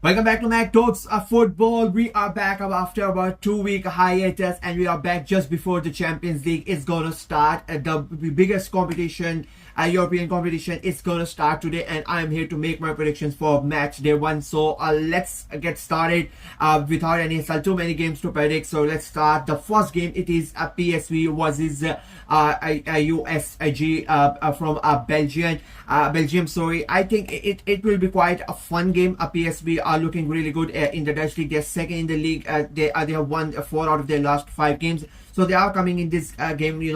Welcome back to Mac Talks Football. We are back after about 2 week hiatus, and we are back just before the Champions League is gonna start. The biggest competition, European competition, is gonna start today, and I am here to make my predictions for match day one. So let's get started without any too many games to predict. So let's start. The first game, it is PSV versus USG from Belgium. Sorry, I think it will be quite a fun game. PSV are looking really good in the Dutch league. They're second in the league. They have won 4 out of their last 5 games. So they are coming in this game, with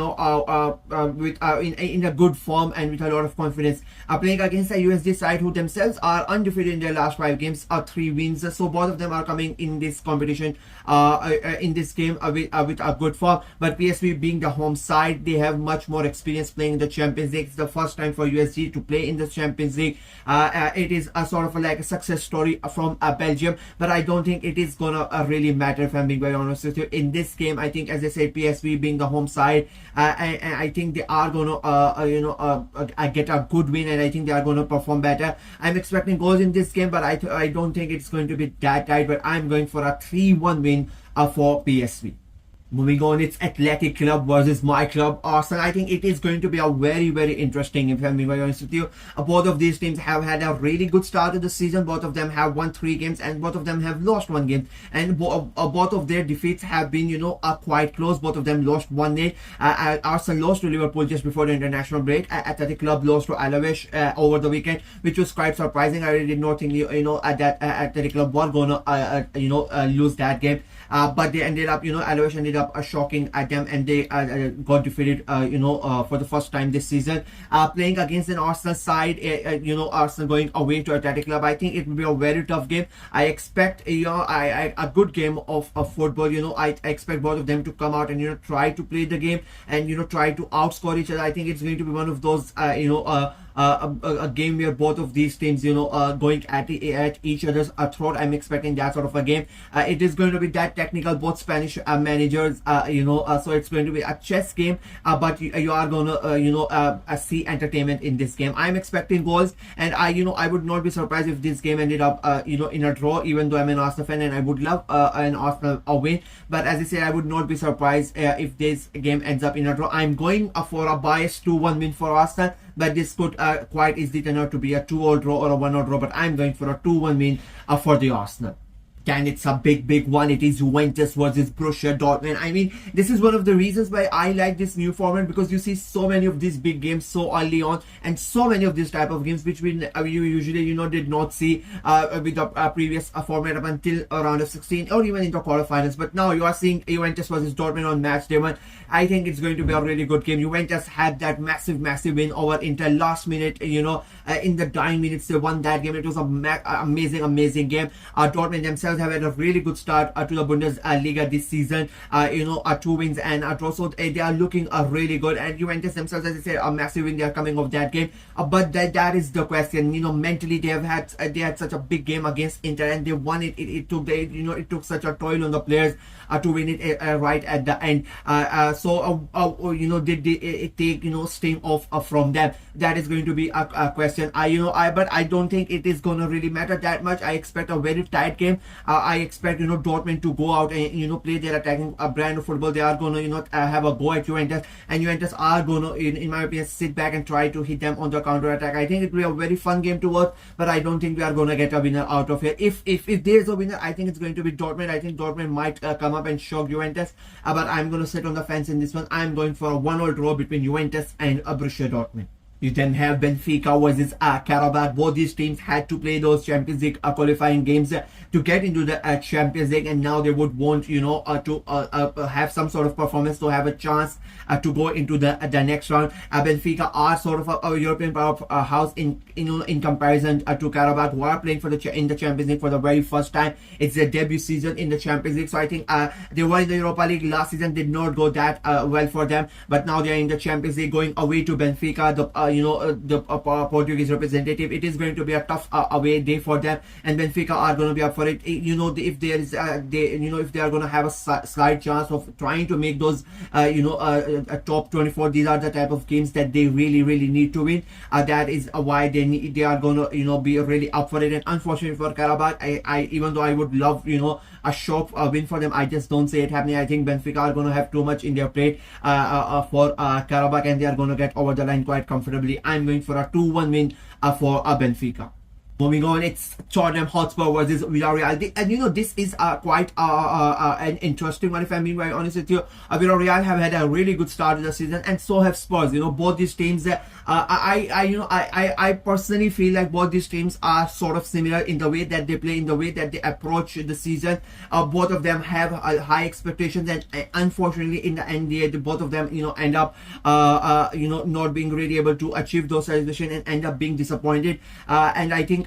in a good form and with a lot of confidence. Playing against a USD side who themselves are undefeated in their last 5 games, 3 wins. So both of them are coming in this competition, in this game with a good form. But PSV being the home side, they have much more experience playing in the Champions League. It's the first time for USG to play in the Champions League. It is a sort of like a success story from Belgium, but I don't think it is gonna really matter, if I'm being very honest with you. In this game, I think, as I said, PSV being the home side, I think they are gonna get a good win, and I think they are gonna perform better. I'm expecting goals in this game, but I don't think it's going to be that tight. But I'm going for a 3-1 win for PSV. Moving on, it's Athletic Club versus my club, Arsenal. I think it is going to be a very, very interesting, if I'm being very honest with you. Both of these teams have had a really good start to the season. Both of them have won 3 games, and both of them have lost 1 game. And both of their defeats have been, quite close. Both of them lost 1-0. Arsenal lost to Liverpool just before the international break. Athletic Club lost to Alaves over the weekend, which was quite surprising. I really did not think, that Athletic Club were gonna, lose that game. But they ended up, Alaves ended up shocking at them, and they got defeated, for the first time this season. Playing against an Arsenal side, Arsenal going away to Athletic Club, I think it will be a very tough game. I expect, a good game of football. I expect both of them to come out and, try to play the game and, try to outscore each other. I think it's going to be one of those, a game where both of these teams, going at each other's throat. I'm expecting that sort of a game. It is going to be that technical, both Spanish managers, so it's going to be a chess game, but you are gonna, see entertainment in this game. I'm expecting goals, and I would not be surprised if this game ended up, in a draw, even though I'm an Arsenal fan and I would love an Arsenal win. But as I said, I would not be surprised if this game ends up in a draw. I'm going for a biased 2-1 win for Arsenal, but this could quite easily turn out to be a 2-all draw or a 1-all draw. But I'm going for a 2-1 win for the Arsenal. And it's a big one. It is Juventus versus Borussia Dortmund. I mean, this is one of the reasons why I like this new format, because you see so many of these big games so early on, and so many of these type of games which we you usually did not see with the previous format up until round of 16 or even into quarterfinals. But now you are seeing Juventus versus Dortmund on match day 1. I think it's going to be a really good game. Juventus had that massive win over Inter last minute. In the dying minutes they won that game. It was an amazing game. Dortmund themselves have had a really good start to the Bundesliga this season. 2 wins and a draw, so they are looking really good. And Juventus themselves, as I said, a massive win. They are coming off that game, but that is the question. Mentally they had such a big game against Inter, and they won it. It took such a toll on the players to win it right at the end. Did it take steam off from them? That is going to be a question. But I don't think it is going to really matter that much. I expect a very tight game. I expect Dortmund to go out and play their attacking brand of football. They are going to have a go at Juventus, and Juventus are going to, in my opinion, sit back and try to hit them on the counter attack. I think it will be a very fun game to watch, but I don't think we are going to get a winner out of here. If there's a winner, I think it's going to be Dortmund. I think Dortmund might come up and shock Juventus, but I'm going to sit on the fence in this one. I'm going for a 1-all draw between Juventus and Borussia Dortmund. You then have Benfica versus Karabakh. Both these teams had to play those Champions League qualifying games to get into the Champions League, and now they would want to have some sort of performance to have a chance to go into the next round. Benfica are sort of a European powerhouse in comparison to Karabakh, who are playing in the Champions League for the very first time. It's their debut season in the Champions League, so I think they were in the Europa League last season, did not go that well for them, but now they are in the Champions League going away to Benfica. The the Portuguese representative. It is going to be a tough away day for them, and Benfica are going to be up for it. If there is if they are going to have a slight chance of trying to make those a top 24, these are the type of games that they really need to win. That is why they are going to be really up for it. And unfortunately for Karabakh, I even though I would love a sharp win for them, I just don't see it happening. I think Benfica are going to have too much in their plate for Karabakh, and they are going to get over the line quite comfortably. I'm going for a 2-1 win for Benfica. Moving on, it's Tottenham Hotspur versus Villarreal. And this is quite an interesting one, if I'm being very honest with you. Villarreal have had a really good start to the season, and so have Spurs. Both these teams, I personally feel like both these teams are sort of similar in the way that they play, in the way that they approach the season. Both of them have high expectations, and unfortunately, in the end, both of them, end up, not being really able to achieve those celebrations and end up being disappointed. And I think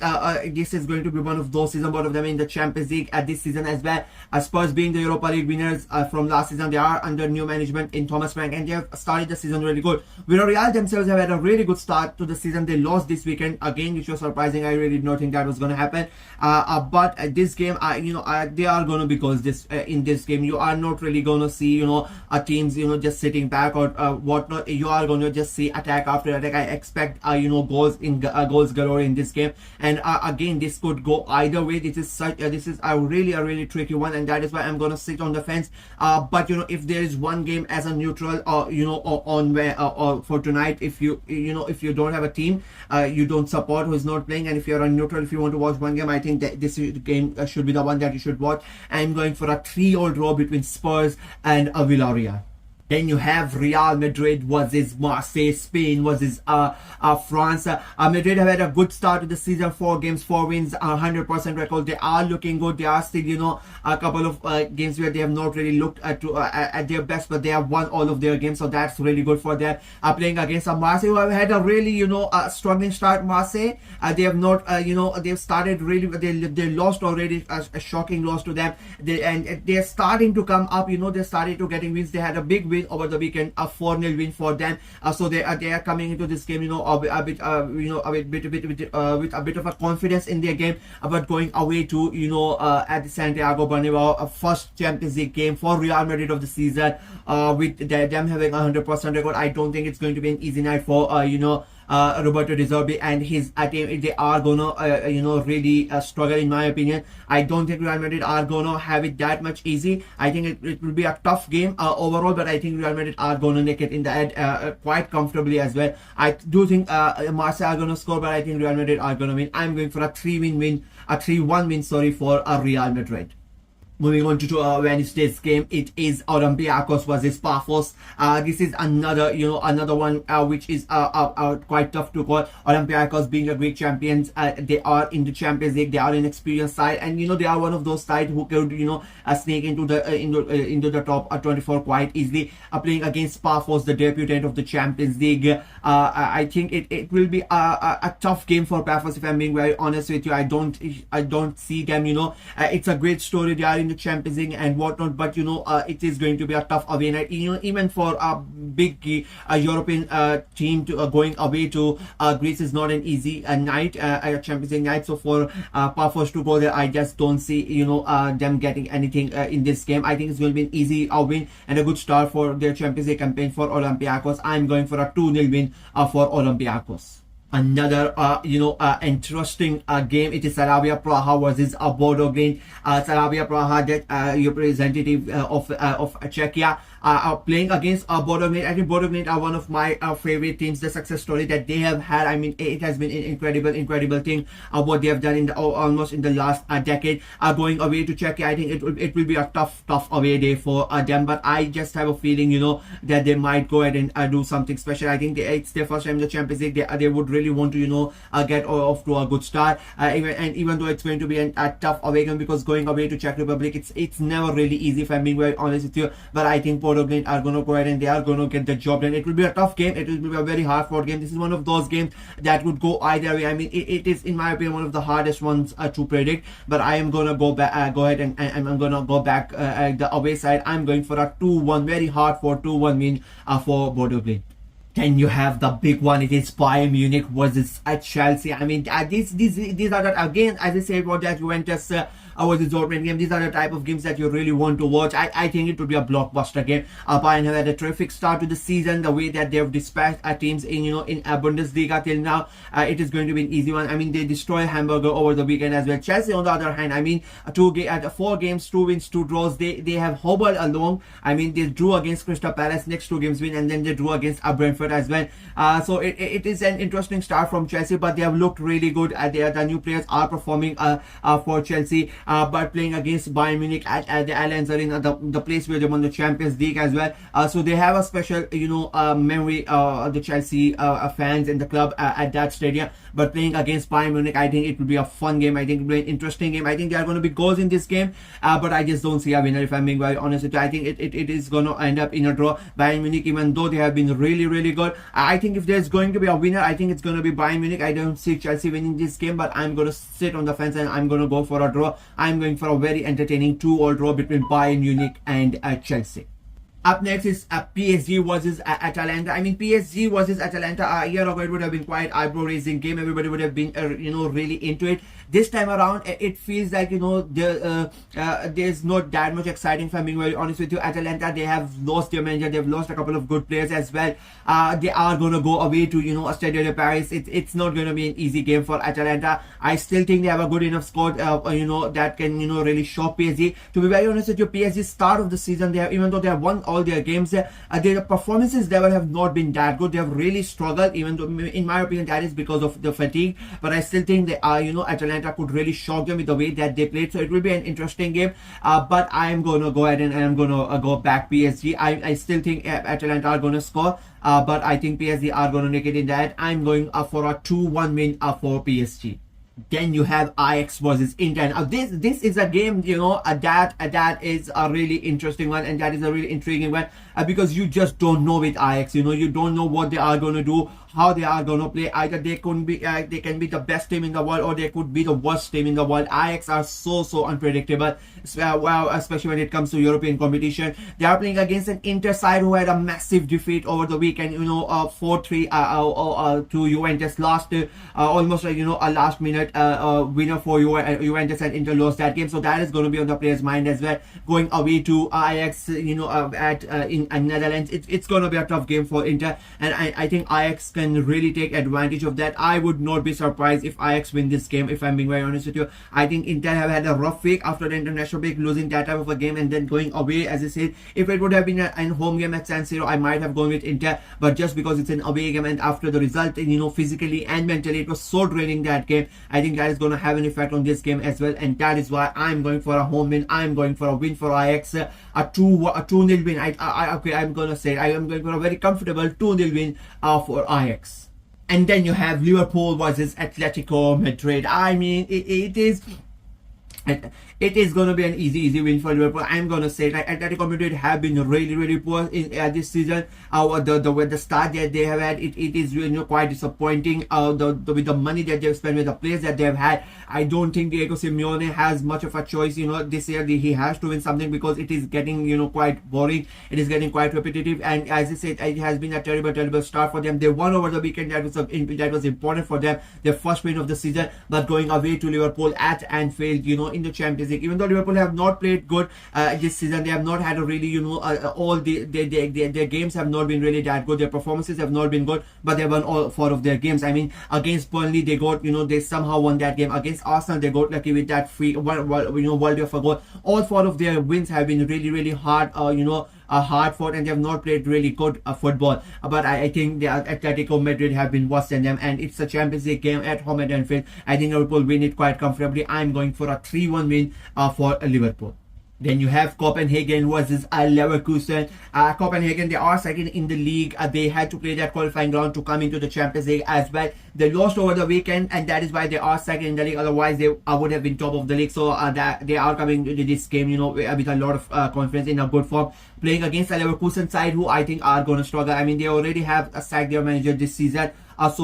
this is going to be one of those seasons, both of them in the Champions League this season as well. Spurs being the Europa League winners from last season, they are under new management in Thomas Frank, and they have started the season really good. Villarreal themselves have had a really good start to the season. They lost this weekend again, which was surprising. I really did not think that was going to happen. But this game, they are going to, because in this game, you are not really going to see teams just sitting back or whatnot. You are going to just see attack after attack. I expect goals galore in this game. And again, this could go either way. This is a really tricky one, and that is why I'm gonna sit on the fence. But if there is one game as a neutral, or for tonight, if you don't have a team, you don't support, who is not playing, and if you're a neutral, if you want to watch one game, I think that this game should be the one that you should watch. I'm going for a 3-all draw between Spurs and Villarreal. Then you have Real Madrid versus Marseille, Spain versus France. Madrid have had a good start to the season, 4 games, 4 wins, 100% record. They are looking good. They are still, a couple of games where they have not really looked at their best, but they have won all of their games, so that's really good for them. Playing against Marseille, who have had a really, struggling start. Marseille, they have not, they've started really, they lost already, a shocking loss to them. They're starting to come up, they're starting to getting wins. They had a big win over the weekend, a 4-0 win for them. So they are coming into this game, with a bit of a confidence in their game, about going away to at the Santiago Bernabeu, a first Champions League game for Real Madrid of the season, with them having 100% record. I don't think it's going to be an easy night for Roberto De Zerbi and his team. They are gonna really struggle, in my opinion. I don't think Real Madrid are gonna have it that much easy. I think it will be a tough game overall, but I think Real Madrid are gonna make it in the end quite comfortably as well. I do think Marseille are gonna score, but I think Real Madrid are gonna win. I'm going for a 3-1 win for Real Madrid. Moving on to Wednesday's game, it is Olympiacos versus Paphos. This is another one which is quite tough to call. Olympiacos being the Greek champions, they are in the Champions League. They are an experienced side, and they are one of those sides who could sneak into the top 24 quite easily. Playing against Paphos, the debutant of the Champions League. I think it will be a tough game for Paphos, if I'm being very honest with you. I don't see them. It's a great story. They are in the Champions League and whatnot, but it is going to be a tough away night. Even for a big European team to going away to Greece is not an easy night, a Champions League night. So for Paphos to go there, I just don't see them getting anything in this game. I think it's going to be an easy win and a good start for their Champions League campaign for Olympiacos. I'm going for a 2-0 win for Olympiacos. Another interesting game, it is Slavia Praha versus Bodo Glimt. Slavia Praha, that representative of Czechia, playing against Bodo Glimt. I think Bodo Glimt are one of my favorite teams. The success story that they have had, I mean, it has been an incredible thing what they have done in almost in the last decade. Going away to Czechia, I think it will be a tough away day for them, but I just have a feeling that they might go ahead and do something special. I think it's their first time in the Champions League. They would really want to get off to a good start, even though it's going to be a tough away game, because going away to Czech Republic, it's never really easy, if I'm being very honest with you. But I think Bodo Glimt are going to go ahead and they are going to get the job done. It will be a tough game. It will be a very hard fought game. This is one of those games that would go either way. I mean, it is, in my opinion, one of the hardest ones to predict. But I am going to go ahead and I'm going to go back the away side. I'm going for a 2-1, very hard for 2-1 win for Bodo Glimt. Then you have the big one. It is Bayern Munich versus Chelsea. I mean, these are the, again, as I said about that Juventus versus Dortmund game. These are the type of games that you really want to watch. I think it would be a blockbuster game. Bayern have had a terrific start to the season. The way that they have dispatched teams in in Bundesliga till now, it is going to be an easy one. I mean, they destroy Hamburger over the weekend as well. Chelsea, on the other hand, I mean, 4 games, 2 wins, 2 draws. They have hobbled along. I mean, they drew against Crystal Palace, next 2 games win, and then they drew against Brentford as well. So it is an interesting start from Chelsea, but they have looked really good. The new players are performing for Chelsea, but playing against Bayern Munich at the Allianz Arena, the place where they won the Champions League as well. So they have a special memory, the Chelsea fans in the club at that stadium. But playing against Bayern Munich, I think it will be a fun game. I think it will be an interesting game. I think there are going to be goals in this game, but I just don't see a winner, if I'm being very honest with you. I think it is going to end up in a draw. Bayern Munich, even though they have been really good, I think if there's going to be a winner, I think it's going to be Bayern Munich. I don't see Chelsea winning this game, but I'm going to sit on the fence and I'm going to go for a draw. I'm going for a very entertaining 2-all draw between Bayern Munich and Chelsea. Up next is PSG versus Atalanta. I mean, PSG versus Atalanta a year ago, it would have been quite eyebrow-raising game. Everybody would have been, really into it. This time around, it feels like, there's not that much exciting, if I'm being very honest with you. Atalanta, they have lost their manager. They've lost a couple of good players as well. They are going to go away to, Stade de Paris. It's not going to be an easy game for Atalanta. I still think they have a good enough squad, that can, really shock PSG. To be very honest with you, PSG start of the season, even though they have won all their games, their performances level have not been that good. They have really struggled, even though, in my opinion, that is because of the fatigue. But I still think they are, Atalanta could really shock them with the way that they played. So it will be an interesting game. But I'm going to go ahead and I'm going to go back PSG. I still think Atalanta are going to score. But I think PSG are going to make it in that. I'm going for a 2-1 win for PSG. Then you have Ajax versus Inter. Now this is a game, that is a really interesting one, and that is a really intriguing one, because you just don't know with Ajax. You don't know what they are going to do, how they are going to play. Either they can be the best team in the world, or they could be the worst team in the world. Ajax are so unpredictable, especially when it comes to European competition. They are playing against an Inter side who had a massive defeat over the weekend, 4-3 to Juventus. Lost almost a last minute winner for Juventus, and Inter lost that game. So that is going to be on the players' mind as well. Going away to Ajax, in Netherlands, it's going to be a tough game for Inter, and I think Ajax can really take advantage of that. I would not be surprised if Ajax win this game, if I'm being very honest with you. I think Inter have had a rough week after the international break, losing that type of a game and then going away. As I said, if it would have been a home game at San Siro, I might have gone with Inter, but just because it's an away game, and after the result, physically and mentally, it was so draining, that game, I think that is going to have an effect on this game as well, and that is why I'm going for a home win. I'm going for a win for Ajax, a 2-0 win. I'm going to say I am going for a very comfortable 2-0 win for Ajax. And then you have Liverpool versus Atletico Madrid. I mean, it is going to be an easy win for Liverpool. I'm going to say that Atletico Madrid have been really poor in this season. The start that they have had, it is quite disappointing. With the money that they've spent, with the players that they've had, I don't think Diego Simeone has much of a choice. This year he has to win something, because it is getting quite boring. It is getting quite repetitive, and as I said, it has been a terrible start for them. They won over the weekend. That was important for them. Their first win of the season, but going away to Liverpool at Anfield, in the Champions League. Even though Liverpool have not played good this season, they have not had a really, all their games have not been really that good. Their performances have not been good, but they won all 4 of their games. I mean, against Burnley, they got, they somehow won that game. Against Arsenal, they got lucky with that free world of a goal. All 4 of their wins have been really hard, hard fought, and they have not played really good football. But I think the Atletico Madrid have been worse than them, and it's a Champions League game at home at Anfield. I think Liverpool win it quite comfortably. I'm going for a 3-1 win for Liverpool. Then you have Copenhagen versus Leverkusen. Copenhagen, they are second in the league. They had to play that qualifying round to come into the Champions League as well. They lost over the weekend, and that is why they are second in the league. Otherwise, they would have been top of the league. So that they are coming to this game, with a lot of confidence, in a good form, playing against a Leverkusen side who I think are going to struggle. I mean, they already have sacked their manager this season. It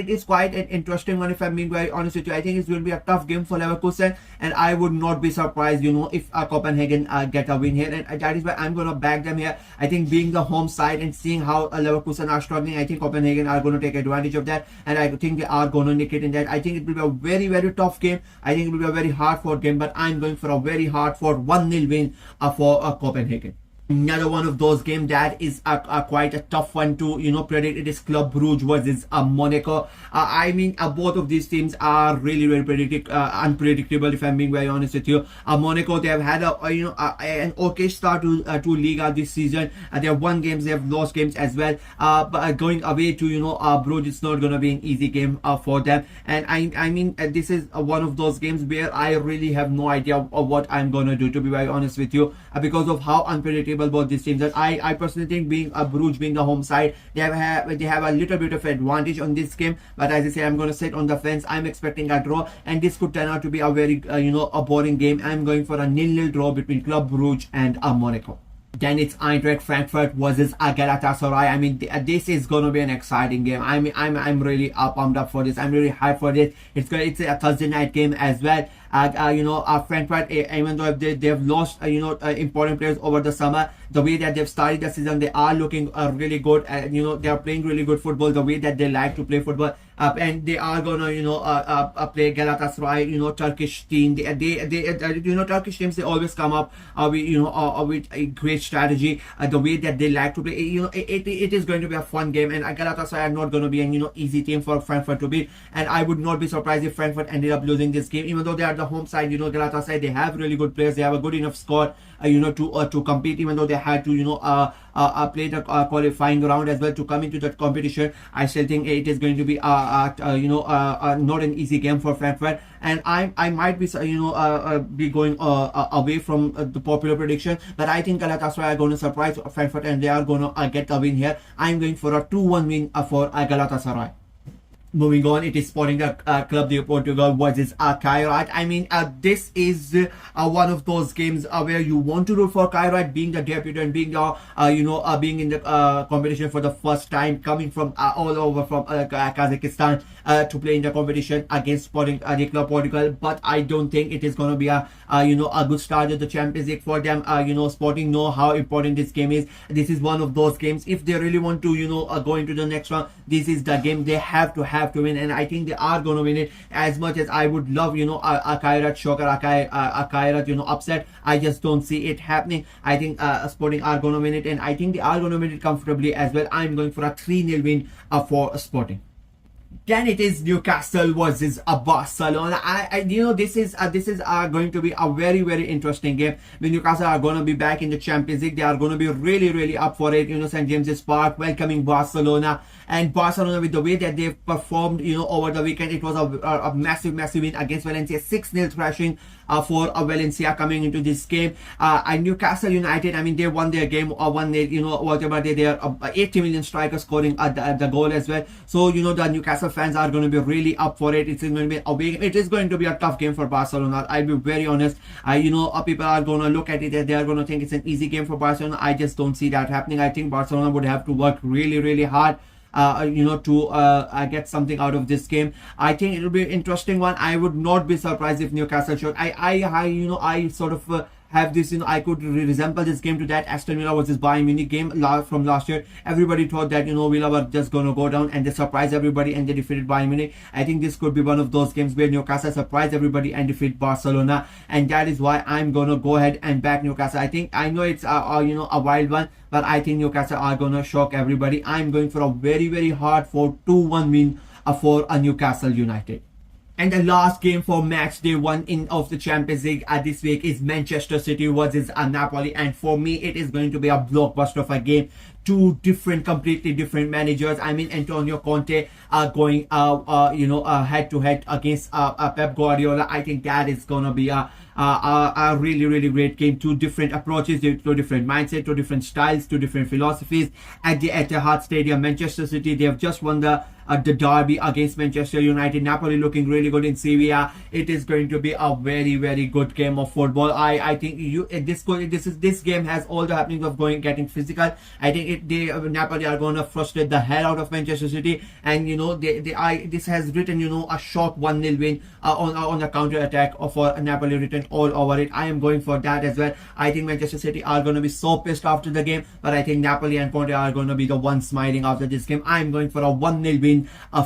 is quite an interesting one, if I'm being very honest with you. I think it's going to be a tough game for Leverkusen, and I would not be surprised, if Copenhagen get a win here, and that is why I'm going to back them here. I think being the home side and seeing how Leverkusen are struggling, I think Copenhagen are going to take advantage of that, and I think they are going to nick it in that. I think it will be a very, very tough game. I think it will be a very hard-fought game, but I'm going for a very hard-fought 1-0 win for Copenhagen. Another one of those games that is quite a tough one to predict. It is Club Brugge versus Monaco. I mean, both of these teams are really unpredictable, if I'm being very honest with you. Monaco, they have had an okay start to Liga this season. They have won games, they have lost games as well. But going away to Brugge, it's not gonna be an easy game for them. And I mean, this is one of those games where I really have no idea of what I'm gonna do, to be very honest with you, because of how unpredictable both these teams. That I personally think, being Bruges being the home side, they have a little bit of advantage on this game. But as I say, I'm going to sit on the fence. I'm expecting a draw, and this could turn out to be a very a boring game. I'm going for a 0-0 draw between Club Brugge and Monaco. Then it's Eintracht Frankfurt versus Galatasaray. I mean, this is going to be an exciting game. I'm really pumped up for this. I'm really hyped for this. It's a Thursday night game as well. Frankfurt, even though they've lost important players over the summer, the way that they've started the season, they are looking really good. They are playing really good football, the way that they like to play football. And they are gonna play Galatasaray, Turkish team. Turkish teams, they always come up with a great strategy. The way that they like to play, it is going to be a fun game. And Galatasaray are not going to be an easy team for Frankfurt to beat. And I would not be surprised if Frankfurt ended up losing this game, even though they are the home side. Galatasaray, they have really good players. They have a good enough squad to compete, even though they had to play the qualifying round as well to come into that competition. I still think it is going to be not an easy game for Frankfurt, and I might be be going away from the popular prediction, but I think Galatasaray are going to surprise Frankfurt and they are going to get a win here. I'm going for a 2-1 win for Galatasaray. Moving on, it is Sporting Club de Portugal versus Kairat. I mean, this is one of those games where you want to root for Kairat, being the debutant, being being in the competition for the first time, coming from all over from Kazakhstan to play in the competition against Sporting Club Portugal. But I don't think it is going to be a good start of the Champions League for them. Sporting know how important this game is. This is one of those games. If they really want to go into the next round, this is the game they have to win, and I think they are going to win it. As much as I would love a Kairat shock or a Kairat upset, I just don't see it happening. I think Sporting are going to win it, and I think they are going to win it comfortably as well. I'm going for a 3-0 win for Sporting. Then it is Newcastle versus Barcelona. This is going to be a very, very interesting game. When Newcastle are going to be back in the Champions League, they are going to be really, really up for it. St. James's Park welcoming Barcelona, and Barcelona, with the way that they've performed over the weekend, it was a massive win against Valencia, 6-0 thrashing for Valencia coming into this game. And Newcastle United, I mean, they won their game or won their whatever they are 80 million strikers scoring the goal as well. So the Newcastle fans are going to be really up for it. It's going to be a big, it is going to be a tough game for Barcelona. I'll be very honest. People are going to look at it and they are going to think it's an easy game for Barcelona. I just don't see that happening. I think Barcelona would have to work really, really hard to get something out of this game. I think it will be an interesting one. I would not be surprised if Newcastle should. I sort of have this, I could resemble this game to that Aston Villa versus Bayern Munich game from last year. Everybody thought that Villa were just going to go down, and they surprised everybody and they defeated Bayern Munich. I think this could be one of those games where Newcastle surprised everybody and defeat Barcelona, and that is why I'm going to go ahead and back Newcastle. I know it's a wild one, but I think Newcastle are going to shock everybody. I'm going for a very, very hard 2-1 win for Newcastle United. And the last game for Matchday 1 of the Champions League this week is Manchester City versus Napoli. And for me, it is going to be a blockbuster of a game. Two completely different managers. I mean, Antonio Conte going head to head against Pep Guardiola. I think that is going to be a a really, really great game. Two different approaches, two different mindsets, two different styles, two different philosophies at the Etihad Stadium. Manchester City, they have just won the derby against Manchester United. Napoli looking really good in Sevilla. It is going to be a very, very good game of football. I think this game has all the happenings of getting physical. I think Napoli are going to frustrate the hell out of Manchester City, and this has written a short 1-0 win on a counter attack for Napoli written all over it. I am going for that as well. I think Manchester City are going to be so pissed after the game, but I think Napoli and Conte are going to be the ones smiling after this game. I am going for a 1-0 win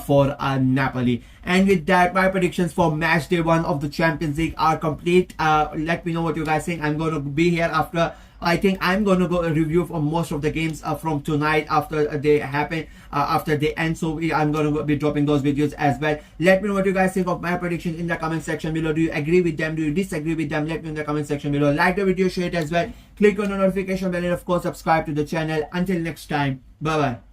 for Napoli. And with that, my predictions for match day 1 of the Champions League are complete. Let me know what you guys think. I'm going to be here after. I think I'm going to go review for most of the games from tonight after they happen, after they end. So I'm going to be dropping those videos as well. Let me know what you guys think of my predictions in the comment section below. Do you agree with them? Do you disagree with them? Let me know in the comment section below. Like the video, share it as well. Click on the notification bell and of course subscribe to the channel. Until next time, bye bye.